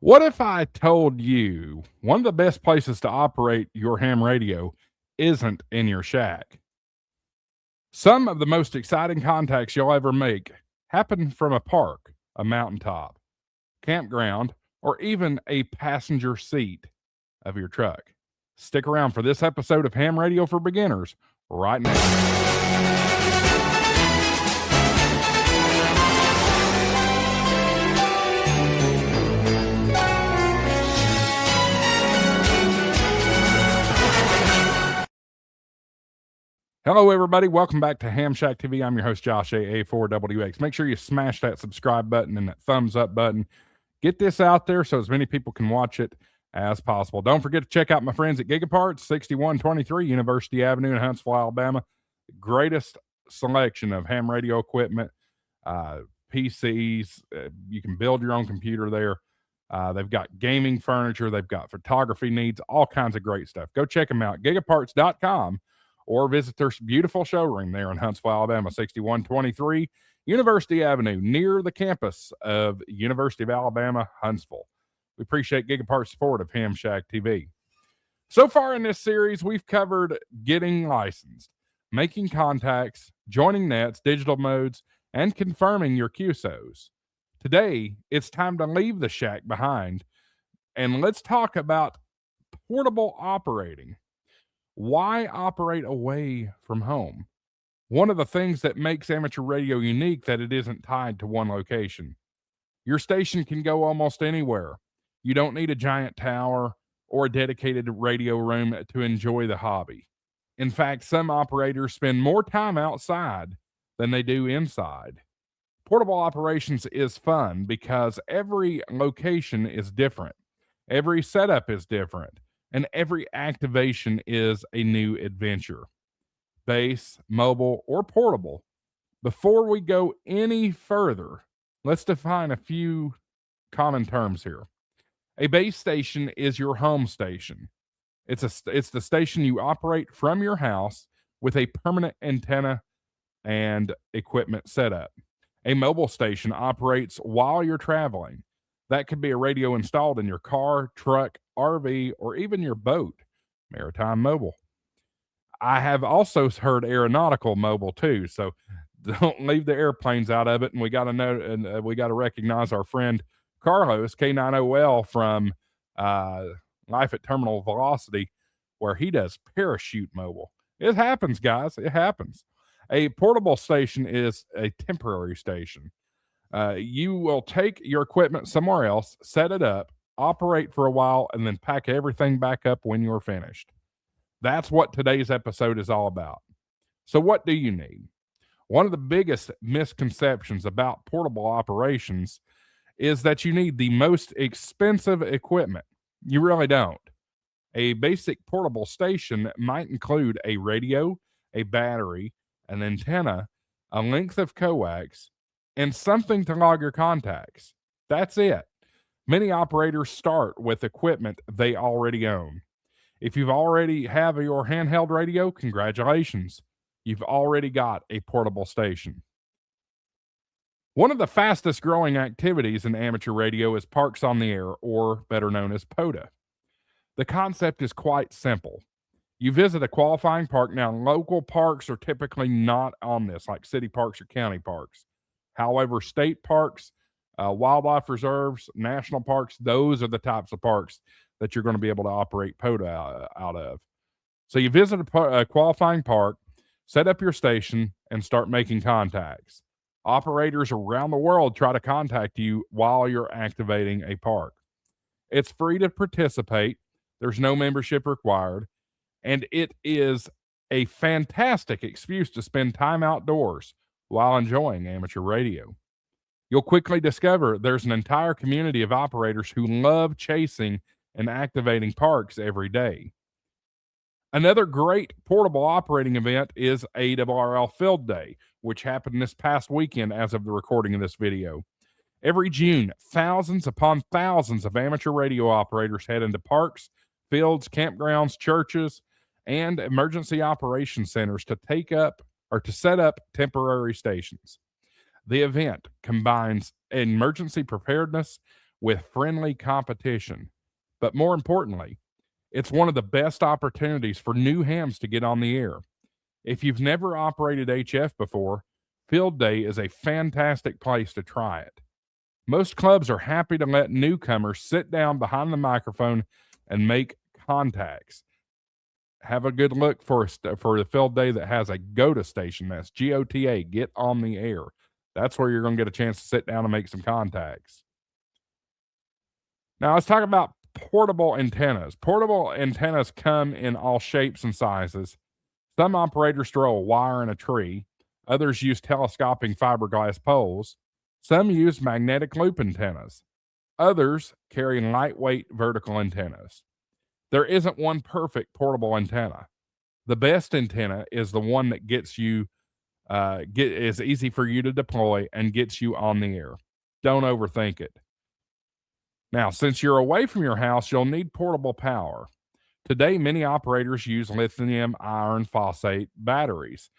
What if I told you one of the best places to operate your ham radio isn't in your shack? Some of the most exciting contacts you'll ever make happen from a park, a mountaintop, campground, or even a passenger seat of your truck. Stick around for this episode of Ham Radio for Beginners right now. Hello, everybody. Welcome back to Ham Shack TV. I'm your host, Josh AA4WX. Make sure you smash that subscribe button and that thumbs up button. Get this out there so as many people can watch it as possible. Don't forget to check out my friends at Gigaparts, 6123 University Avenue in Huntsville, Alabama. The greatest selection of ham radio equipment, PCs. You can build your own computer there. They've got gaming furniture. They've got photography needs, all kinds of great stuff. Go check them out, gigaparts.com. Or visit their beautiful showroom there in Huntsville, Alabama, 6123 University Avenue, near the campus of University of Alabama, Huntsville. We appreciate Gigapart's support of Ham Shack TV. So far in this series, we've covered getting licensed, making contacts, joining nets, digital modes, and confirming your QSOs. Today, it's time to leave the shack behind, and let's talk about portable operating. Why operate away from home? One of the things that makes amateur radio unique that it isn't tied to one location. Your station can go almost anywhere. You don't need a giant tower or a dedicated radio room to enjoy the hobby. In fact, some operators spend more time outside than they do inside. Portable operations is fun because every location is different. Every setup is different. And every activation is a new adventure, base, mobile, or portable. Before we go any further, let's define a few common terms here. A base station is your home station. It's the station you operate from your house with a permanent antenna and equipment setup. A mobile station operates while you're traveling. That could be a radio installed in your car, truck, RV, or even your boat, maritime mobile. I have also heard aeronautical mobile too, so don't leave the airplanes out of it. And we got to know, and we got to recognize our friend Carlos K9OL from Life at Terminal Velocity, where he does parachute mobile. It happens, guys. It happens. A portable station is a temporary station. You will take your equipment somewhere else, set it up, operate for a while, and then pack everything back up when you're finished. That's what today's episode is all about. So what do you need? One of the biggest misconceptions about portable operations is that you need the most expensive equipment. You really don't. A basic portable station might include a radio, a battery, an antenna, a length of coax, and something to log your contacts. That's it. Many operators start with equipment they already own. If you've already have your handheld radio, congratulations. You've already got a portable station. One of the fastest growing activities in amateur radio is Parks on the Air, or better known as POTA. The concept is quite simple. You visit a qualifying park. Now, local parks are typically not on this, like city parks or county parks. However, state parks, wildlife reserves, national parks, those are the types of parks that you're going to be able to operate POTA out of. So you visit a qualifying park, set up your station, and start making contacts. Operators around the world try to contact you while you're activating a park. It's free to participate. There's no membership required. And it is a fantastic excuse to spend time outdoors while enjoying amateur radio. You'll quickly discover there's an entire community of operators who love chasing and activating parks every day. Another great portable operating event is ARRL Field Day, which happened this past weekend as of the recording of this video. Every June, thousands upon thousands of amateur radio operators head into parks, fields, campgrounds, churches, and emergency operations centers to set up temporary stations. The event combines emergency preparedness with friendly competition. But more importantly, it's one of the best opportunities for new hams to get on the air. If you've never operated HF before, Field Day is a fantastic place to try it. Most clubs are happy to let newcomers sit down behind the microphone and make contacts. Have a good look for the Field Day that has a GOTA station. That's GOTA, get on the air. That's where you're going to get a chance to sit down and make some contacts. Now, let's talk about portable antennas. Portable antennas come in all shapes and sizes. Some operators throw a wire in a tree. Others use telescoping fiberglass poles. Some use magnetic loop antennas. Others carry lightweight vertical antennas. There isn't one perfect portable antenna. The best antenna is the one that gets you, is easy for you to deploy and gets you on the air. Don't overthink it. Now, since you're away from your house, you'll need portable power. Today, many operators use lithium iron phosphate batteries,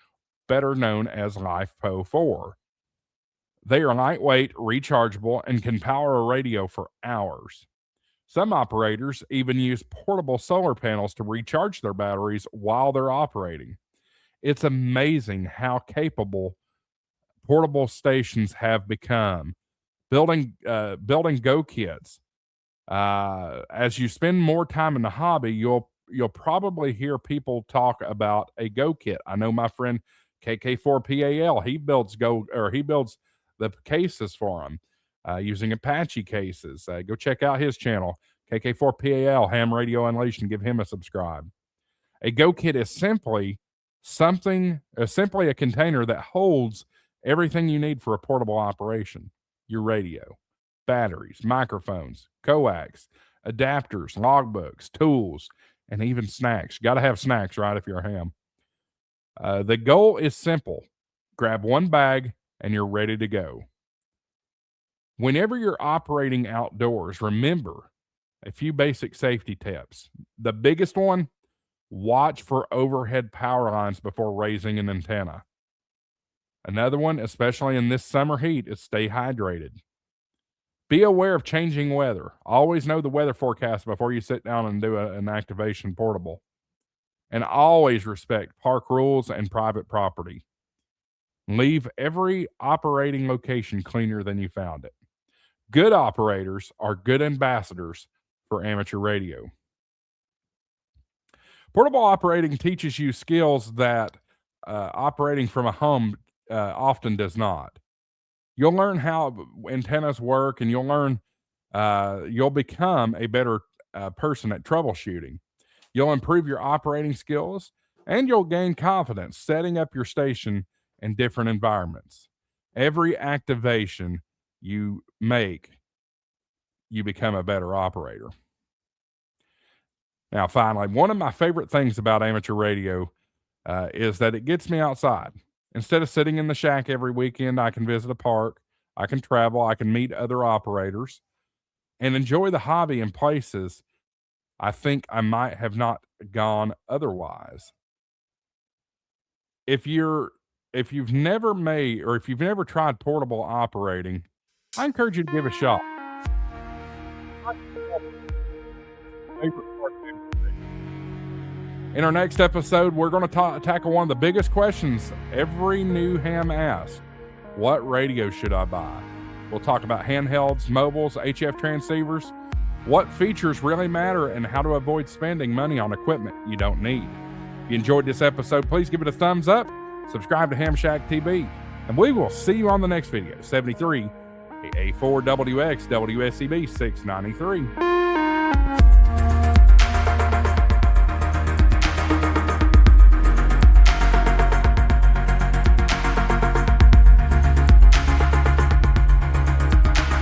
better known as LiFePO4. They are lightweight, rechargeable, and can power a radio for hours. Some operators even use portable solar panels to recharge their batteries while they're operating. It's amazing how capable portable stations have become. Building Go kits. As you spend more time in the hobby, you'll probably hear people talk about a Go kit. I know my friend KK4PAL. He builds the cases for them using Apache cases. Go check out his channel, KK4PAL Ham Radio Unleashed, and give him a subscribe. A Go kit is simply a container that holds everything you need for a portable operation. Your radio, batteries, microphones, coax, adapters, logbooks, tools, and even snacks. Got to have snacks, right, if you're a ham. The goal is simple. Grab one bag and you're ready to go. Whenever you're operating outdoors, remember a few basic safety tips. The biggest one, watch for overhead power lines before raising an antenna. Another one, especially in this summer heat, is stay hydrated. Be aware of changing weather. Always know the weather forecast before you sit down and do an activation portable. And always respect park rules and private property. Leave every operating location cleaner than you found it. Good operators are good ambassadors for amateur radio. Portable operating teaches you skills that operating from a home often does not. You'll learn how antennas work, and you'll become a better person at troubleshooting. You'll improve your operating skills, and you'll gain confidence setting up your station in different environments. Every activation you make, you become a better operator. Now, finally, one of my favorite things about amateur radio is that it gets me outside. Instead of sitting in the shack every weekend, I can visit a park, I can travel, I can meet other operators, and enjoy the hobby in places I think I might have not gone otherwise. If you've never tried portable operating, I encourage you to give it a shot. In our next episode, we're going to tackle one of the biggest questions every new ham asks. What radio should I buy? We'll talk about handhelds, mobiles, HF transceivers, what features really matter, and how to avoid spending money on equipment you don't need. If you enjoyed this episode, please give it a thumbs up, subscribe to Ham Shack TV, and we will see you on the next video. 73 A4WX WSCB 693.